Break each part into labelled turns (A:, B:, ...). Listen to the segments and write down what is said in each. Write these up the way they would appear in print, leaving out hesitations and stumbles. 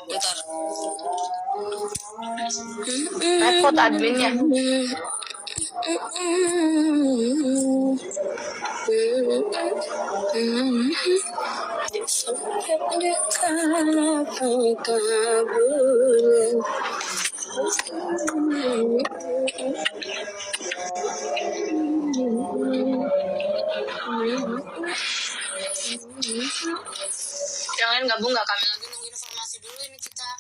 A: Bentar.
B: Repot adminnya. Yang lain gabung nggak? Kami lagi nunggu informasi dulu ini kita.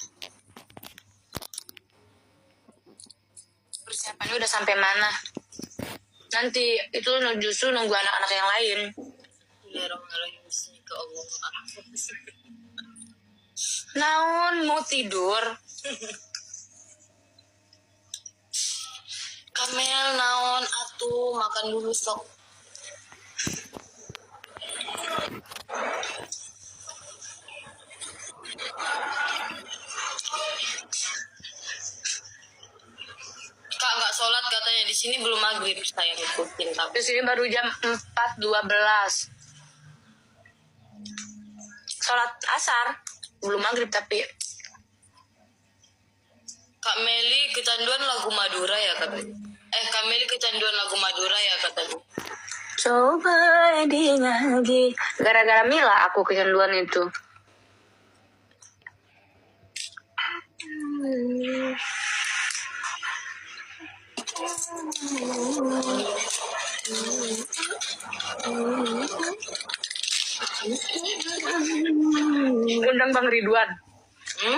B: Persiapannya udah sampai mana? Nanti itu justru nunggu anak-anak yang lain.
A: Bismillahirrahmanirrahim. Ke Allah.
B: Naon mau tidur?
A: Kamel naon atuh makan dulu sok. Kak nggak sholat katanya, di sini belum maghrib, saya ngikutin tapi
B: Di sini baru jam 4.12. Sholat asar belum maghrib tapi
A: Kak Meli kecanduan lagu Madura ya katanya. Kak Meli kecanduan lagu Madura ya katanya.
B: coba di lagi. Gara-gara Mila aku kecanduan itu. Undang Bang Ridwan.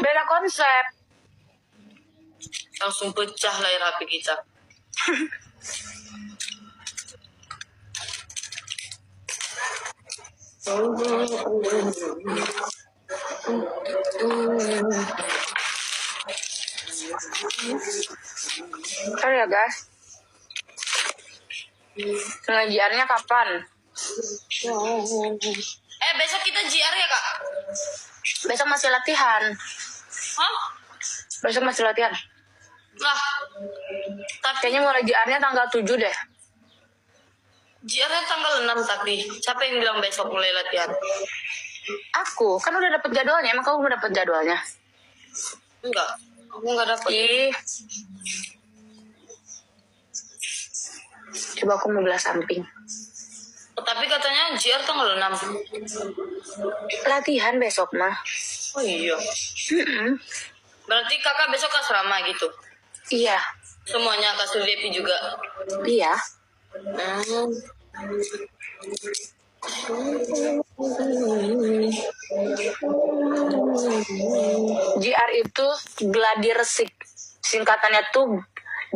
B: Beda konsep.
A: Langsung pecah layar HP kita.
B: Sorry ya guys. Pengajiannya kapan?
A: Besok kita JR ya kak?
B: Besok masih latihan.
A: Hah?
B: Besok masih latihan.
A: Lah, tapi
B: Kayaknya mulai JR-nya tanggal 7 deh.
A: JR-nya tanggal 6 tapi. Siapa yang bilang besok mulai latihan?
B: Aku kan udah dapet jadwalnya. Emang kamu udah dapet jadwalnya?
A: Enggak, aku nggak dapet.
B: Ih. Coba aku mau belah samping.
A: Tapi katanya JR tanggal 6.
B: Latihan besok mah.
A: Oh iya.
B: Mm-mm.
A: Berarti kakak besok asrama gitu?
B: Iya.
A: Semuanya kak Surdepi juga?
B: Iya. JR itu gladi resik. Singkatannya tuh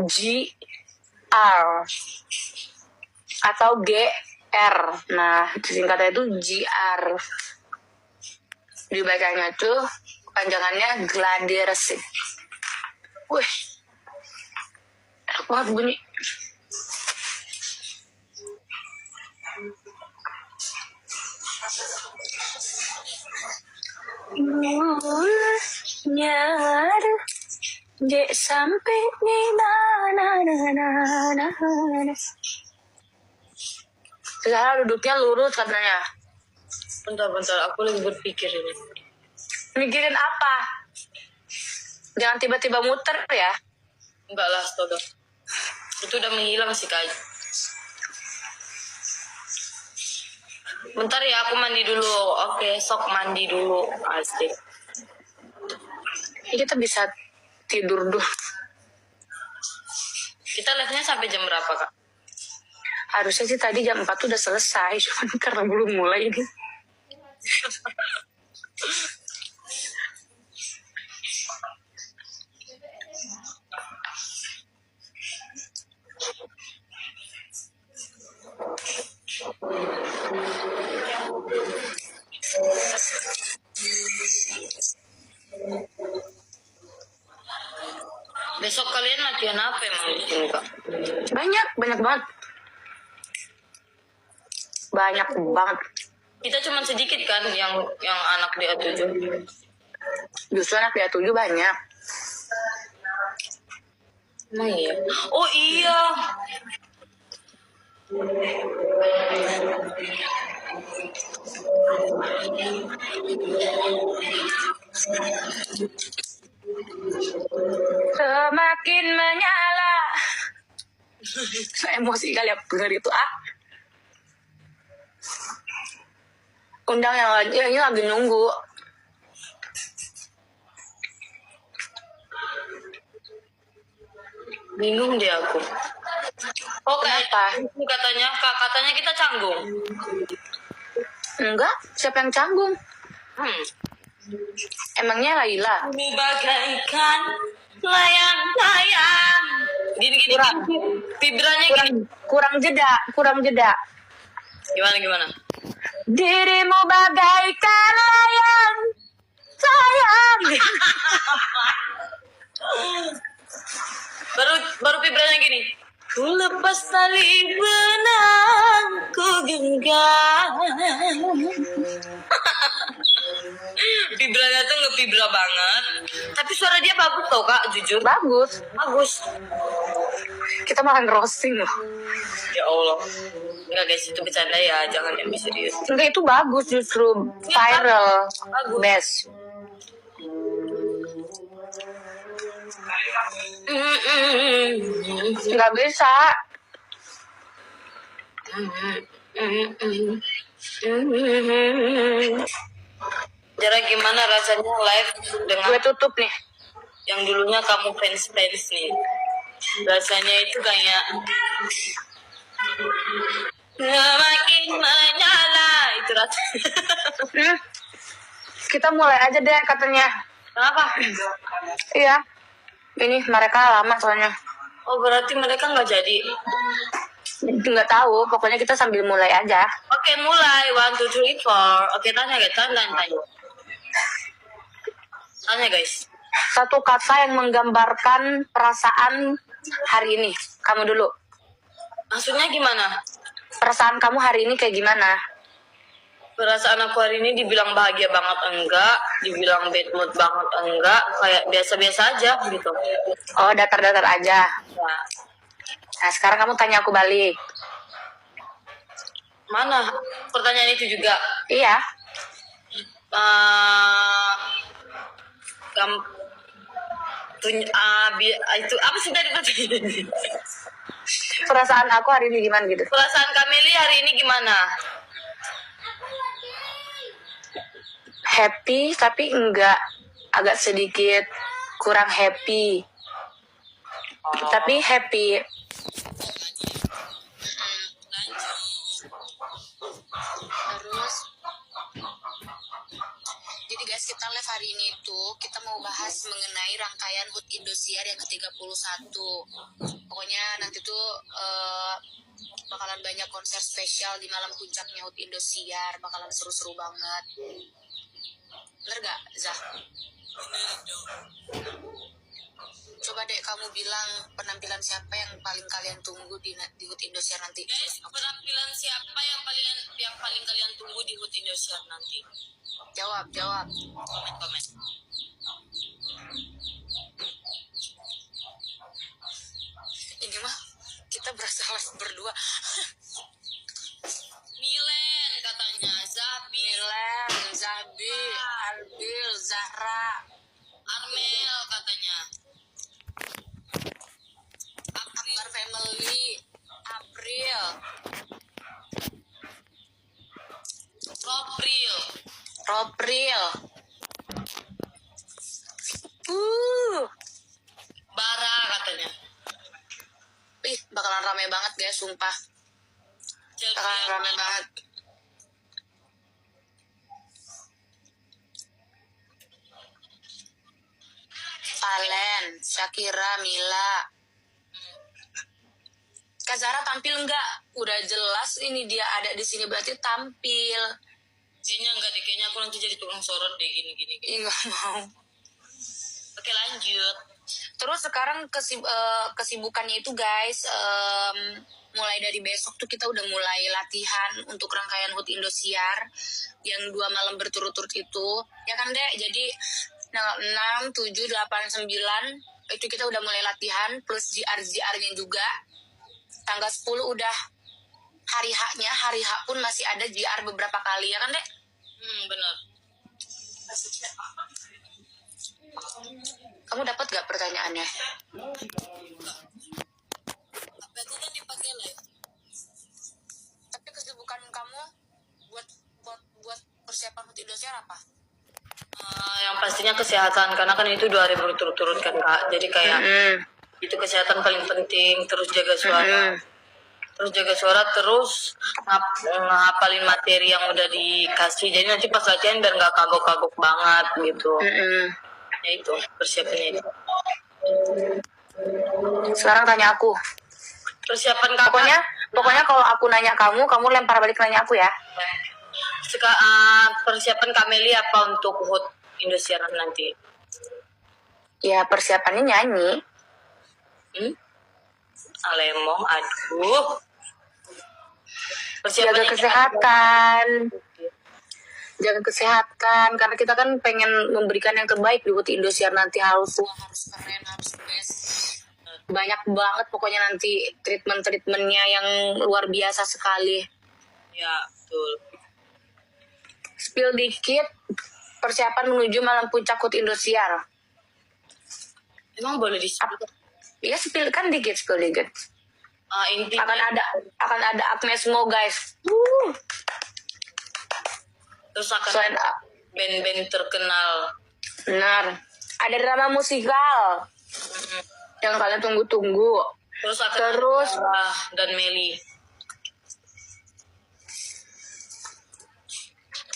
B: GR atau GR. Nah, singkatannya tuh GR. Dibacanya tuh panjangannya gladi resik. Wih, enak banget bunyi. Nyar dek sampai di mana. Sekarang duduknya lurus katanya.
A: Bentar, aku lagi berpikir ini.
B: Mikirin apa? Jangan tiba-tiba muter ya.
A: Enggak lah, astaga. Itu udah menghilang sih kak. Bentar ya, aku mandi dulu. Oke, sok mandi dulu. Asik.
B: Ini kita bisa tidur dulu.
A: Kita live-nya sampai jam berapa kak?
B: Harusnya sih tadi jam 4 udah selesai. Cuman karena belum mulai ini.
A: Besok kalian latihan apa emang di sini kak?
B: Banyak banget. Banyak banget.
A: Kita cuma sedikit kan yang anak di A7.
B: Justru anak PA7 banyak.
A: Emang iya? Oh iya.
B: Semakin menyala. Emosi kali aku denger itu Undang yang ini lagi nunggu.
A: Bingung deh aku. Oh
B: Kenapa?
A: katanya kita canggung.
B: Enggak, siapa yang canggung? Emangnya Laila?
A: Ku bagaikan layang-layang. Gini. Vibranya gini.
B: Kurang jeda.
A: Gimana?
B: Dirimu bagaikan layang, sayang.
A: baru vibranya gini. Ku lepas tali benang, ku genggam. Vibranya tuh nge-vibra banget. Tapi suara dia bagus tau Kak, jujur.
B: Bagus. Kita malah roasting loh.
A: Ya Allah. Enggak guys, itu bercanda ya, jangan yang serius.
B: Enggak, itu bagus justru. Viral.
A: Bagus.
B: Best. Nggak bisa.
A: Jara gimana rasanya live dengan
B: Gue tutup nih.
A: yang dulunya kamu fans nih? Rasanya itu kayak semakin menyala itu rasanya.
B: Kita mulai aja deh katanya.
A: Kenapa?
B: Iya. Ini mereka lama soalnya.
A: Oh berarti mereka nggak jadi.
B: Nggak tahu, pokoknya kita sambil mulai aja.
A: Oke mulai 1, 2, 3, 4. Oke tanya guys, tanya guys.
B: Satu kata yang menggambarkan perasaan hari ini. Kamu dulu.
A: Maksudnya gimana?
B: Perasaan kamu hari ini kayak gimana?
A: Perasaan aku hari ini dibilang bahagia banget enggak, dibilang bad mood banget enggak, kayak biasa-biasa aja gitu.
B: Oh, datar-datar aja.
A: Nah,
B: Nah, sekarang kamu tanya aku balik.
A: mana pertanyaan itu juga?
B: Iya.
A: Itu apa sih tadi pertanyaan?
B: Perasaan aku hari ini gimana gitu?
A: Perasaan Kameli hari ini gimana?
B: Happy, tapi enggak. Agak sedikit kurang happy. Tapi happy. Terus jadi guys, kita live hari ini tuh kita mau bahas mengenai rangkaian HUT Indosiar yang ke-31. Pokoknya nanti tuh bakalan banyak konser spesial di malam puncaknya HUT Indosiar, bakalan seru-seru banget. Bener gak, Zah? Coba deh kamu bilang penampilan siapa yang paling kalian tunggu di HUT Indosiar nanti.
A: Guys, penampilan siapa yang paling kalian tunggu di HUT Indosiar nanti?
B: Jawab.
A: Komen.
B: Ini mah kita berasa live berdua.
A: Milen katanya,
B: Milen, Zabi, Albil, Zahra,
A: Armel katanya.
B: Akbar Family, April, Ropril.
A: Bara katanya.
B: Ih, bakalan rame banget guys, sumpah. Bakalan rame banget. Valen, Shakira, Mila. Kak Zara tampil nggak? Udah jelas ini dia ada di sini berarti tampil.
A: Kayaknya enggak deh, kayaknya aku nanti jadi tukang sorot deh gini.
B: Ih, nggak mau.
A: Oke lanjut.
B: Terus sekarang kesibukannya itu guys, mulai dari besok tuh kita udah mulai latihan untuk rangkaian HUT Indosiar yang 2 malam berturut-turut itu. Ya kan Dek? Jadi tanggal 6, 7, 8, 9 itu kita udah mulai latihan plus JR-JR-nya juga. Tanggal 10 udah hari H-nya, hari H pun masih ada JR beberapa kali ya kan Dek?
A: Benar.
B: Kamu dapat gak pertanyaannya?
A: Apa itu kan dipakai live?
B: Tapi kesibukan kamu buat persiapan HUT Indosiar apa?
A: Yang pastinya kesehatan, karena kan itu 2 hari berturut-turut kan Kak. Jadi kayak itu kesehatan paling penting. Terus jaga suara. Terus ngapalin materi yang udah dikasih. Jadi nanti pas latihan biar nggak kagok-kagok banget gitu. Ya itu persiapannya itu.
B: Sekarang tanya aku.
A: Persiapan kakak.
B: Pokoknya kalau aku nanya kamu lempar balik nanya aku ya.
A: Persiapan Kak Meli apa untuk HUT Indosiar nanti?
B: Ya persiapannya nyanyi.
A: Alemong, aduh.
B: Jaga kesehatan karena kita kan pengen memberikan yang terbaik di HUT Indosiar nanti. Harus keren, harus best, banyak banget pokoknya nanti treatmentnya yang luar biasa sekali.
A: Ya betul.
B: Spill dikit persiapan menuju malam puncak HUT Indosiar.
A: Emang boleh disebut?
B: Ya spill dikit.
A: Intinya
B: akan ada Agnes Mo guys.
A: Terus akan band-band terkenal.
B: Benar. Ada drama musikal yang kalian tunggu-tunggu.
A: Terus Sarah dan Meli.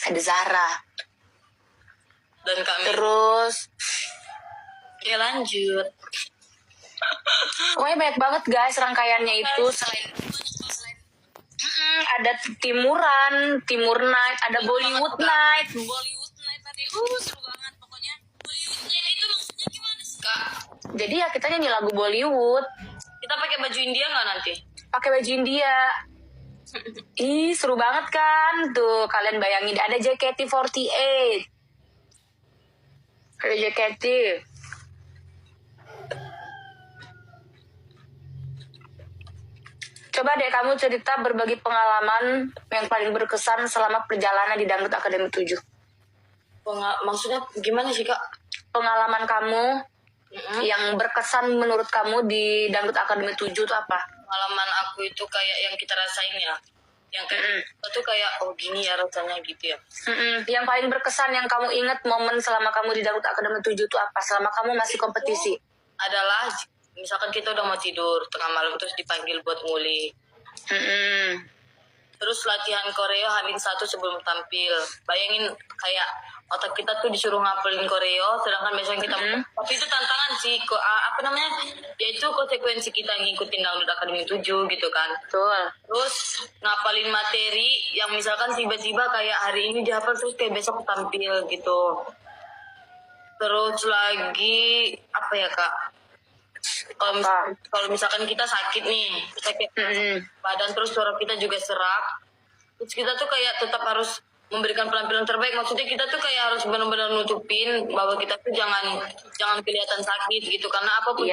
B: Ada Zara.
A: Dan Kak Meli.
B: Terus
A: ya lanjut.
B: pokoknya banyak banget guys rangkaiannya itu. Selain ada Timur Night, ada Bollywood Night tadi. Seru banget pokoknya.
A: Bollywood Night itu maksudnya gimana sih Kak?
B: Jadi ya kita nyanyi lagu Bollywood.
A: Kita pakai baju India nggak nanti?
B: Pakai baju India. Ih seru banget kan. Tuh kalian bayangin ada JKT48. Ada JKT. Coba deh kamu cerita berbagi pengalaman yang paling berkesan selama perjalanan di Dangdut Akademi 7.
A: Maksudnya gimana sih Kak?
B: Pengalaman kamu yang berkesan menurut kamu di Dangdut Akademi 7 itu apa?
A: Pengalaman aku itu kayak yang kita rasain ya. Yang kayak itu kayak oh gini ya rasanya gitu ya.
B: Yang paling berkesan yang kamu ingat momen selama kamu di Dangdut Akademi 7 itu apa? Selama kamu masih kompetisi?
A: Adalah misalkan kita udah mau tidur tengah malam terus dipanggil buat ngulik. Terus latihan koreo H-1 sebelum tampil. Bayangin kayak otak kita tuh disuruh ngapelin koreo, sedangkan biasanya kita tapi itu tantangan sih. Yaitu konsekuensi kita ngikutin Dangdut Akademi 7 gitu kan.
B: Betul.
A: Terus ngapalin materi yang misalkan tiba-tiba kayak hari ini dihafal terus kayak besok tampil gitu. Terus lagi apa ya Kak? Kalau misalkan kita sakit nih, badan terus suara kita juga serak, terus kita tuh kayak tetap harus memberikan penampilan terbaik. Maksudnya kita tuh kayak harus benar-benar nutupin bahwa kita tuh jangan kelihatan sakit gitu, karena apapun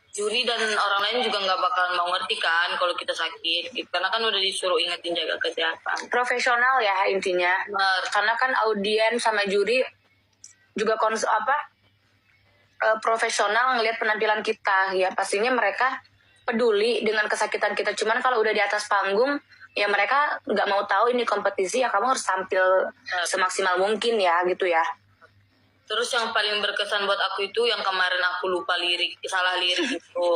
A: juri dan orang lain juga nggak bakalan mau ngerti kan kalau kita sakit gitu. Karena kan udah disuruh ingetin jaga kesehatan.
B: Profesional ya intinya. Karena kan audien sama juri juga profesional ngelihat penampilan kita, ya pastinya mereka peduli dengan kesakitan kita. Cuman kalau udah di atas panggung ya mereka nggak mau tahu ini kompetisi, ya kamu harus tampil semaksimal mungkin ya gitu ya.
A: Terus yang paling berkesan buat aku itu yang kemarin aku salah lirik itu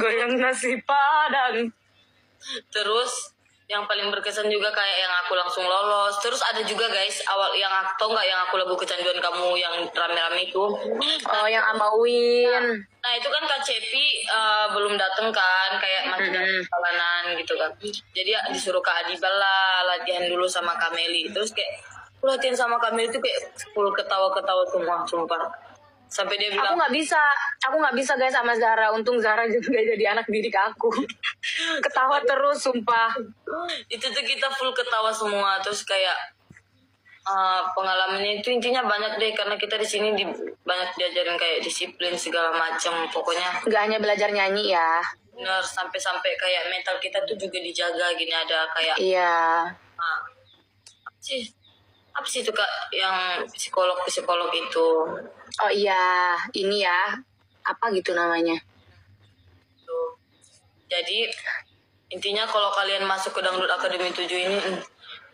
B: goyang nasi padang.
A: Terus yang paling berkesan juga kayak yang aku langsung lolos. Terus ada juga guys awal yang aku tau nggak yang aku lagu kecanduan kamu yang rame-rame itu.
B: Yang Amawin.
A: Nah itu kan Kak Cepi belum dateng kan, kayak masih dalam perjalanan gitu kan. Jadi disuruh Kak Adibal lah latihan dulu sama Kak Meli. Terus kayak aku latihan sama Kak Meli itu kayak full ketawa-ketawa semua, sumpah. Sampai dia bilang
B: aku nggak bisa guys sama Zara. Untung Zara juga jadi anak didik aku. Ketawa terus sumpah.
A: Itu tuh kita full ketawa semua. Terus kayak pengalamannya itu intinya banyak deh, karena kita di sini banyak diajarin kayak disiplin segala macam. Pokoknya
B: nggak hanya belajar nyanyi ya,
A: benar, sampai kayak mental kita tuh juga dijaga gini, ada kayak sih apa sih itu kak yang psikolog itu.
B: Oh iya, ini ya, apa gitu namanya?
A: Tuh. Jadi intinya kalau kalian masuk ke Dangdut Akademi 7 ini,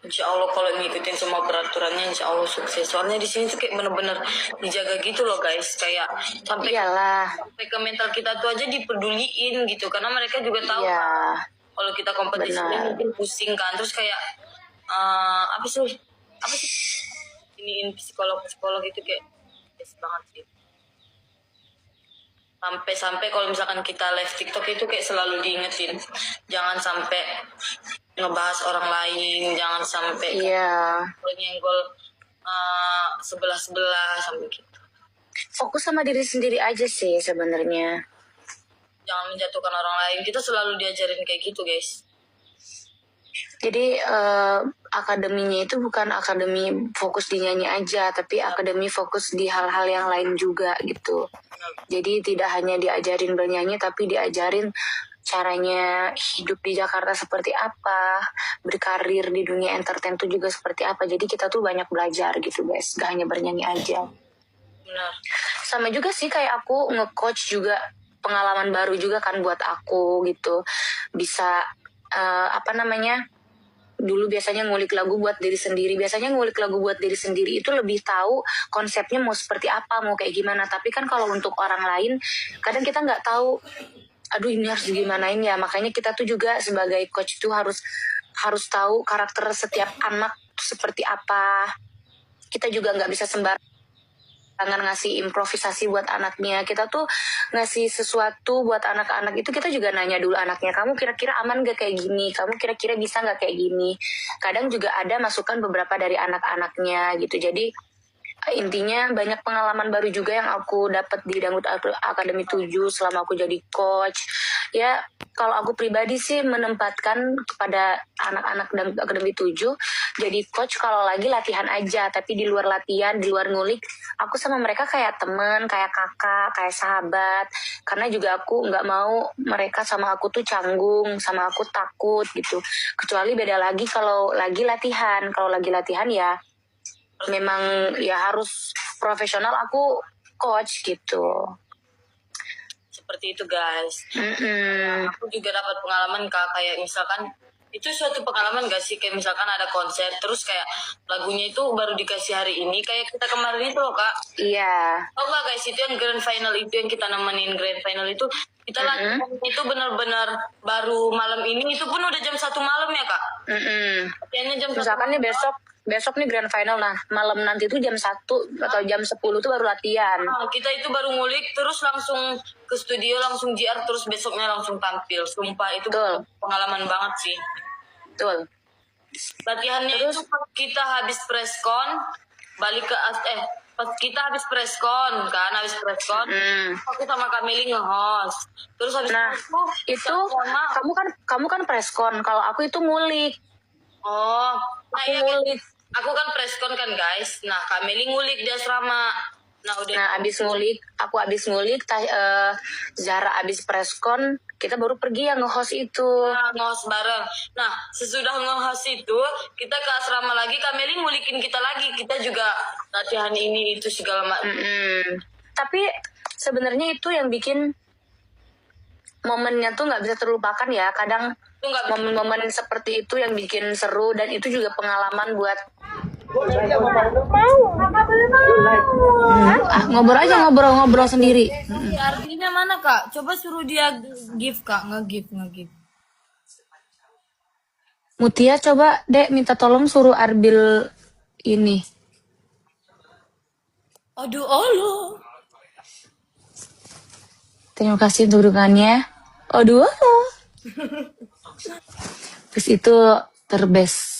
A: insya Allah kalau ngikutin semua peraturannya, insya Allah sukses. Soalnya di sini tuh kayak bener-bener dijaga gitu loh guys, kayak sampai
B: Iyalah,
A: sampai ke mental kita tuh aja dipeduliin gitu, karena mereka juga tahu
B: iya,
A: kalau kita kompetisi ini
B: benar.
A: mungkin pusing kan, terus kayak apa sih iniin psikolog itu kayak best banget sih. Sampai kalau misalkan kita live TikTok itu kayak selalu diingetin, jangan sampai ngebahas orang lain, jangan sampai
B: Iya,
A: nyenggol sebelah sampai gitu.
B: fokus sama diri sendiri aja sih sebenarnya.
A: Jangan menjatuhkan orang lain. Kita selalu diajarin kayak gitu guys.
B: Jadi akademinya itu bukan akademi fokus di nyanyi aja, tapi akademi fokus di hal-hal yang lain juga gitu. Jadi tidak hanya diajarin bernyanyi, tapi diajarin caranya hidup di Jakarta seperti apa, berkarir di dunia entertain itu juga seperti apa. Jadi kita tuh banyak belajar gitu guys, gak hanya bernyanyi aja.
A: Benar.
B: Sama juga sih kayak aku nge-coach juga, pengalaman baru juga kan buat aku gitu. Bisa dulu biasanya ngulik lagu buat diri sendiri. Biasanya ngulik lagu buat diri sendiri itu lebih tahu konsepnya mau seperti apa, mau kayak gimana. Tapi kan kalau untuk orang lain, kadang kita nggak tahu, aduh ini harus gimanain ya. Makanya kita tuh juga sebagai coach tuh harus tahu karakter setiap anak seperti apa. Kita juga nggak bisa jangan ngasih improvisasi buat anaknya. Kita tuh ngasih sesuatu buat anak-anak itu kita juga nanya dulu anaknya, kamu kira-kira aman gak kayak gini, kamu kira-kira bisa gak kayak gini. Kadang juga ada masukan beberapa dari anak-anaknya gitu. Jadi intinya banyak pengalaman baru juga yang aku dapat di Dangdut Akademi 7 selama aku jadi coach. Ya kalau aku pribadi sih menempatkan kepada anak-anak Dangdut Akademi 7 jadi coach kalau lagi latihan aja, tapi di luar latihan, di luar ngulik, aku sama mereka kayak temen, kayak kakak, kayak sahabat. Karena juga aku nggak mau mereka sama aku tuh canggung, sama aku takut gitu. Kecuali beda lagi kalau lagi latihan. Kalau lagi latihan ya memang ya harus profesional, aku coach gitu.
A: Seperti itu guys. Aku juga dapat pengalaman kak, kayak misalkan itu suatu pengalaman gak sih, kayak misalkan ada konser terus kayak lagunya itu baru dikasih hari ini, kayak kita kemarin itu loh kak.
B: Iya.
A: Oh enggak guys, itu yang grand final itu yang kita nemenin grand final itu kita latihan itu benar-benar baru malam ini, itu pun udah jam 1 malam ya kak. Latihannya jam 1
B: Misalkan nih besok nih grand final, nah malam nanti tuh jam 1 atau jam 10 tuh baru latihan.
A: Nah, kita itu baru ngulik terus langsung ke studio, langsung JR, terus besoknya langsung tampil. Sumpah itu
B: Betul.
A: pengalaman banget sih.
B: Betul.
A: Latihannya
B: Terus?
A: itu pas kita habis preskon balik ke pas kita habis preskon kan, aku sama Kak Meli nge-host. Terus habis
B: Nah, itu kamu kan preskon, kalau aku itu ngulik.
A: Oh, nah
B: Aku
A: iya,
B: ngulik.
A: aku kan preskon kan guys. Nah, Kak Meli ngulik di asrama. Nah, udah.
B: Nah, aku abis ngulik, Zara abis preskon, kita baru pergi yang nge-host itu.
A: Nah, nge-host bareng. Nah, sesudah nge-host itu, kita ke asrama lagi, Kak Meli ngulikin kita lagi. Kita juga latihan ini itu segala macam.
B: Tapi sebenarnya itu yang bikin momennya tuh nggak bisa terlupakan ya. Kadang momen-momen seperti itu yang bikin seru, dan itu juga pengalaman buat ngobrol sendiri.
A: Artinya mana kak? Coba suruh dia give kak, nge-give.
B: Mutia coba dek minta tolong suruh Arbil ini.
A: Aduh Allah.
B: Terima kasih untuk dukungannya. Aduh Allah. Terus itu terbest.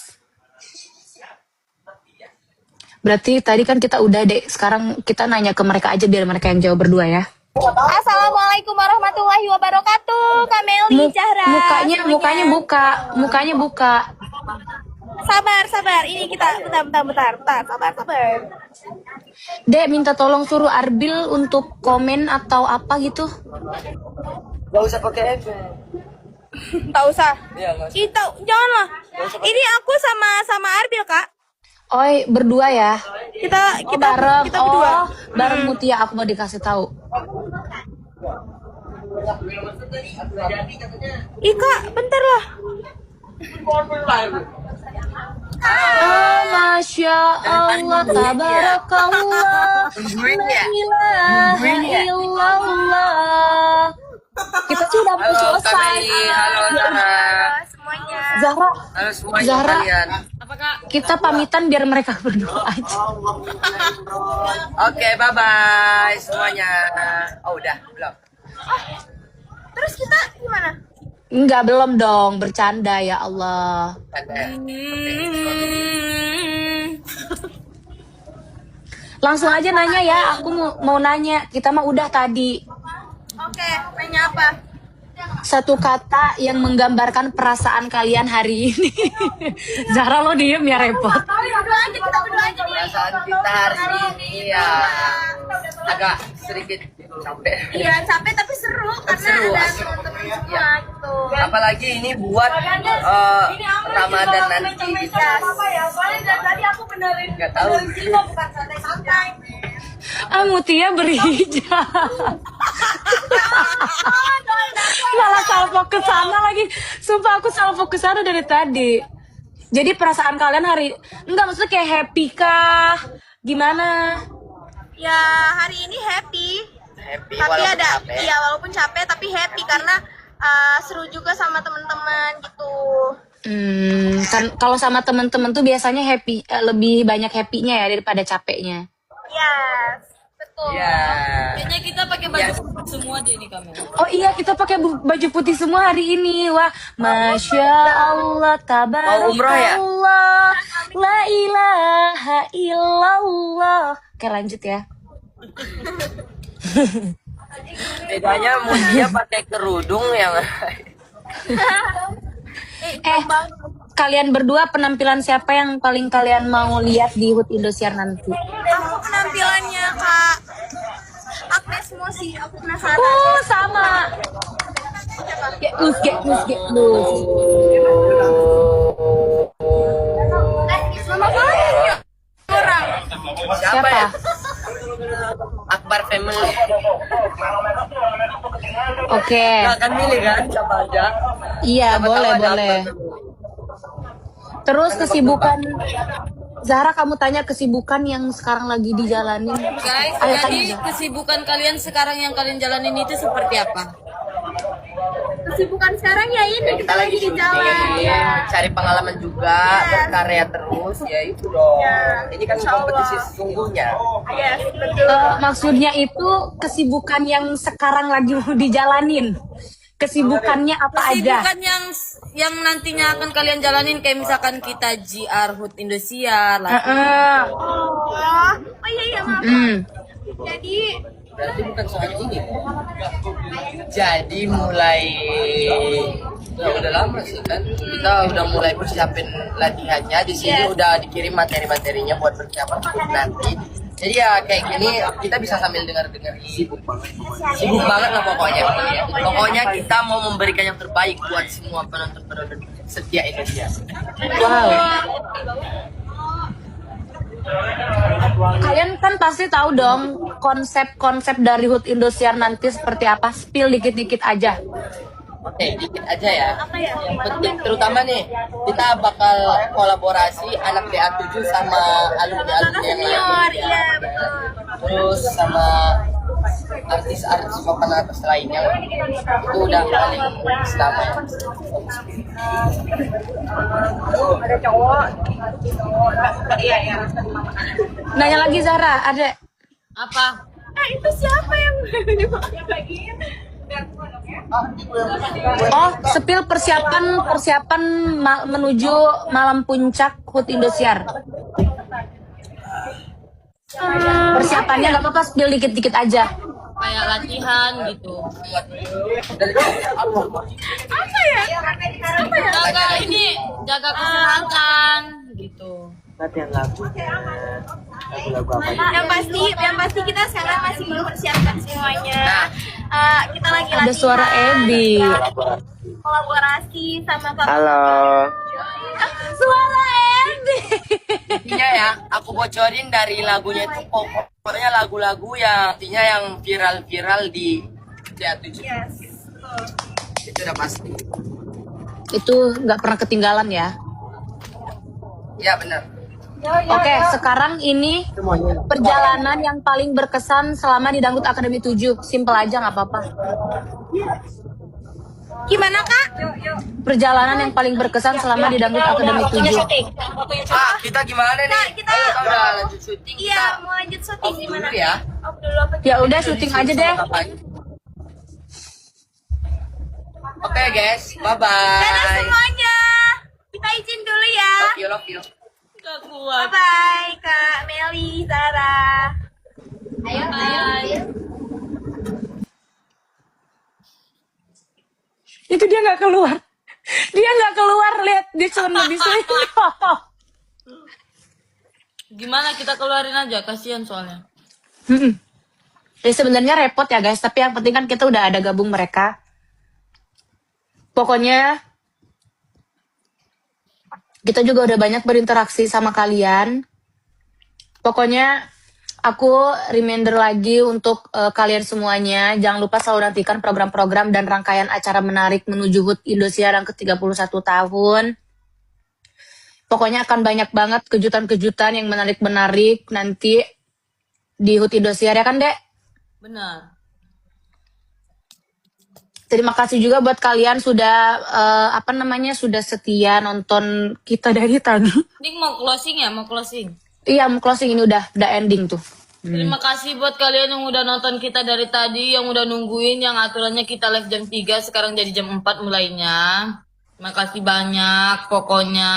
B: Berarti tadi kan kita udah dek, sekarang kita nanya ke mereka aja biar mereka yang jawab berdua ya.
C: Assalamualaikum warahmatullahi wabarakatuh. Kameli Zahra.
B: Mukanya buka.
C: Sabar. Ini kita bentar. Sabar.
B: Dek, minta tolong suruh Arbil untuk komen atau apa gitu.
D: Gak usah pakai efek.
C: Tak usah.
D: Iya, gak usah.
C: Janganlah. Ini aku sama Arbil, Kak.
B: Oi, berdua ya?
C: Kita
B: Bareng.
C: kita berdua.
B: Oh, bareng Mutia aku mau dikasih tahu.
C: Ih kak, bentar lah.
B: Masya Allah, tabarakallah, la ilaha illallah. Kita sudah mau selesai.
D: Halo Zara.
C: Semuanya.
B: Zahra,
D: Halo semuanya
B: Zahra.
D: kalian.
B: kita pamitan biar mereka berdoa aja.
D: Oke, bye-bye semuanya. Oh, udah, belum.
C: Terus kita gimana?
B: Enggak, belum dong, bercanda ya Allah.
D: Ada.
B: Langsung aja nanya ya, aku mau nanya. Kita mah udah tadi.
C: Oke, nanya apa?
B: Satu kata yang menggambarkan perasaan kalian hari ini. Zahra lo diem ya, repot.
C: Kita berdua aja nih.
D: Perasaan kita hari ini ya agak sedikit capek.
C: Iya, capek tapi seru karena
D: Seru,
C: ada
D: asik.
C: teman-teman
D: Iya.
C: semua gitu.
D: Apalagi ini buat Ramadan nanti gitu. Nggak tahu.
B: Mutia berhijab. Malah salah fokus sana lagi. Sumpah aku salah fokus sana dari tadi. Jadi perasaan kalian hari enggak, maksudnya kayak happy kah? Gimana?
C: Ya, hari ini happy.
D: Happy
C: Tapi
D: walaupun
C: ada
D: capek.
C: iya walaupun capek tapi happy karena seru juga sama teman-teman gitu.
B: Kan kalau sama temen-temen tuh biasanya happy, lebih banyak happy-nya ya daripada capeknya.
C: Yes, betul.
D: Iya.
A: Kayaknya kita pakai baju semua deh ini kamera.
B: Oh iya, kita pakai baju putih semua hari ini. Wah, Masya Allah,
D: Mau umroh ya?
B: tabarakallah, la ilaha illallah. Oke, lanjut ya.
D: Bedanya Mutia pakai kerudung yang
B: Kalian berdua penampilan siapa yang paling kalian mau lihat di HUT Indosiar nanti?
C: Aku penampilannya Kak Agnes Mosi, aku penasaran.
B: Oh, sama. Get loose, get loose, get loose.
C: Mama banyak orang.
D: siapa ya? Akbar Family.
B: Oke.
D: Nggak akan milih kan siapa aja?
B: Iya,
D: Siapa
B: boleh,
D: tahu ada
B: boleh.
D: Akbar.
B: Terus kesibukan Zahra, kamu tanya kesibukan yang sekarang lagi dijalanin.
A: Guys,
B: Ayo
A: jadi
B: tanya, Zahra.
A: kesibukan kalian sekarang yang kalian jalanin itu seperti apa?
C: Kesibukan sekarang ya ini kita lagi di jalan. Ya.
D: Cari pengalaman juga, berkarya terus, ya itu dong. Ini kan kompetisi sesungguhnya.
C: Yes, betul.
B: Maksudnya itu kesibukan yang sekarang lagi mau dijalanin. Kesibukannya apa aja?
A: Kesibukan yang nantinya akan kalian jalanin kayak misalkan kita JR HUT Indosiar lah.
C: Oh iya maaf. Jadi
D: Berarti bukan soal ini. Jadi mulai ya udah lama sih kan. Kita udah mulai persiapin latihannya. Di sini udah dikirim materi-materinya buat persiapan untuk nanti. Jadi ya kayak gini kita bisa sambil dengar-dengar. Sibuk banget lah pokoknya. Pokoknya kita mau memberikan yang terbaik buat semua penonton-penonton setia Indonesia.
B: Wow. Kalian kan pasti tahu dong konsep-konsep dari HUT Indosiar nanti seperti apa. Spill dikit-dikit aja.
D: Oke, dikit aja ya. Yang penting terutama nih, kita bakal kolaborasi anak BA7 sama alumni-alumni yang lain.
C: iya betul.
D: Terus sama artis-artis papan atas lainnya. Itu udah paling selama ya. Ada cowok. Iya.
B: Nanya lagi Zahra, ada
A: Apa?
C: Itu siapa yang
B: spill persiapan menuju malam puncak HUT Indosiar. Persiapannya nggak apa-apa, spill dikit-dikit aja.
A: Kayak latihan gitu. Jaga kesehatan gitu.
D: Latihan lagunya. Lagu-lagu apa aja?
C: yang pasti kita sekarang masih mempersiapkan semuanya. Kita lagi
B: Ada suara Ebi.
C: kolaborasi sama Kak.
D: Halo.
B: Suara Ebi.
D: Intinya ya, aku bocorin dari lagunya itu pokoknya lagu-lagu yang artinya yang viral-viral di C7.
C: Yes.
D: Itu udah pasti.
B: Itu nggak pernah ketinggalan ya.
D: Iya benar.
B: Oke, sekarang ini perjalanan yang paling berkesan selama di Dangdut Akademi 7. Simple aja nggak apa-apa.
C: Gimana kak?
B: Perjalanan yang paling berkesan selama di Dangdut Akademi 7.
D: Ah, kita gimana nih?
C: Nah, kita-
D: Kita udah lanjut syuting.
C: Iya, mau lanjut syuting
D: Off
C: gimana?
D: dulu ya.
C: Off dulu apa?
B: Ya udah syuting aja deh.
D: Oke guys, bye
C: Dadah
D: bye.
C: semuanya. Kita izin dulu ya.
D: Love you.
A: Gak kuat.
C: Bye bye Kak Meli, Sarah. Ayo,
B: Itu dia nggak keluar. Dia nggak keluar, lihat dia cuma lebih sweet.
A: Gimana kita keluarin aja, kasihan soalnya.
B: Ya sebenarnya repot ya guys, tapi yang penting kan kita udah ada gabung mereka. Pokoknya kita juga udah banyak berinteraksi sama kalian. Pokoknya aku reminder lagi untuk kalian semuanya, jangan lupa selalu nantikan program-program dan rangkaian acara menarik menuju HUT Indosiar yang ke-31 tahun. Pokoknya akan banyak banget kejutan-kejutan yang menarik-menarik nanti di HUT Indosiar ya kan, Dek?
A: Benar.
B: Terima kasih juga buat kalian sudah sudah setia nonton kita dari tadi.
A: Ini mau closing ya, mau closing.
B: Iya, mau closing ini udah ending tuh.
A: Terima kasih buat kalian yang udah nonton kita dari tadi, yang udah nungguin, yang aturannya kita live jam 3, sekarang jadi jam 4 mulainya. Terima kasih banyak, pokoknya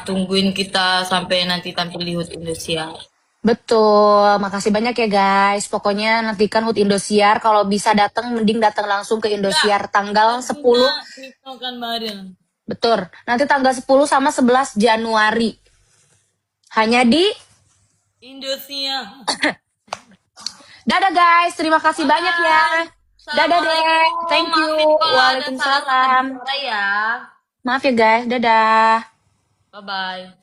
A: tungguin kita sampai nanti tampil di HUT Indosiar.
B: Betul, makasih banyak ya guys. Pokoknya nantikan HUT Indosiar, kalau bisa datang mending datang langsung ke Indosiar tanggal 10.
A: Kan bareng.
B: Betul. Nanti tanggal 10 sama 11 Januari. Hanya di
A: Indosiar.
B: Dadah guys, terima kasih banyak ya. Dadah deh. Thank you. Waalaikumsalam.
A: Ya.
B: Maaf ya guys, dadah.
A: Bye bye.